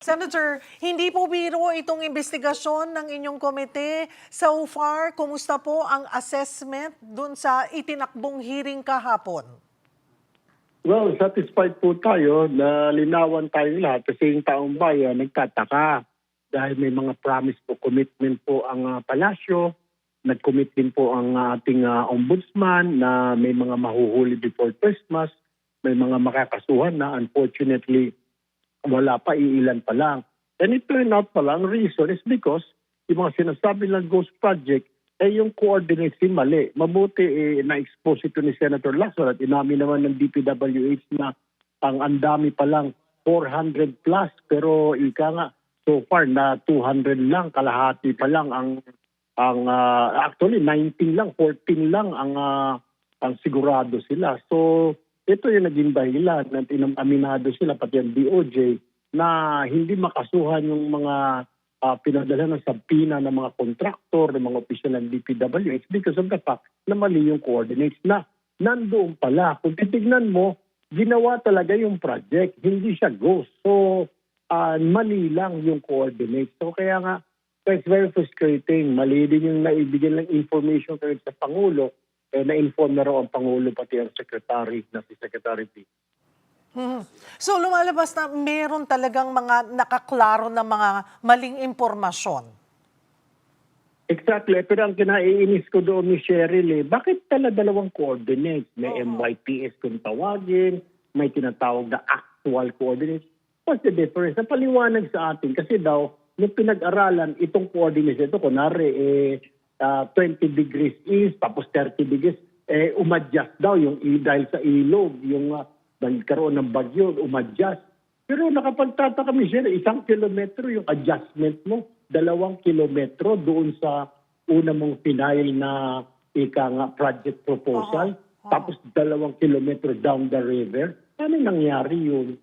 Senator, hindi po biro itong investigasyon ng inyong komite. So far, kumusta po ang assessment dun sa itinakbong hearing kahapon? Well, satisfied po tayo na linawan tayong lahat kasi yung taong bayan nagtataka dahil may mga promise po, commitment po ang palasyo, nag-commit din po ang ating ombudsman na may mga mahuhuli before Christmas, may mga makakasuhan na unfortunately wala pa, iilan pa lang. And it turned out pala, ang reason is because yung mga sinasabi ng Ghost Project, yung coordinates mali. Mabuti na-expose ito ni Senator Lacson at inamin naman ng DPWH na ang dami pa lang 400 plus pero ika nga so far na 200 lang, kalahati pa lang actually 19 lang, 14 lang ang sigurado sila. So ito yung naging dahilan na aminado sila pati ang DOJ na hindi makasuhan yung mga pinadala ng sabpina ng mga kontraktor, ng mga opisyal ng DPWH because of the fact na mali yung coordinates na nandoon pala. Kung titignan mo, ginawa talaga yung project, hindi siya ghost. So, mali lang yung coordinates. So, kaya nga, it's very frustrating. Mali din yung naibigyan ng information kayo sa Pangulo, na-inform na raw ang Pangulo pati ang Secretary na si Secretary P. So lumalabas na meron talagang mga nakaklaro na mga maling impormasyon. Exactly. Pero ang kinaiinis ko doon ni Cheryl, bakit pala dalawang coordinates? May MYPS kung tawagin, may tinatawag na actual coordinates. What's the difference? Napaliwanag sa atin kasi daw, nung pinag-aralan, itong coordinates ito, kunwari, 20 degrees east, tapos 30 degrees, umadjust daw yung dahil sa ilog, yung nagkaroon ng bagyo, umadjust. Pero nakapagtataka kami siya, 1 kilometro yung adjustment mo, 2 kilometro doon sa una mong final na project proposal, tapos 2 kilometro down the river. Paano nangyari yun?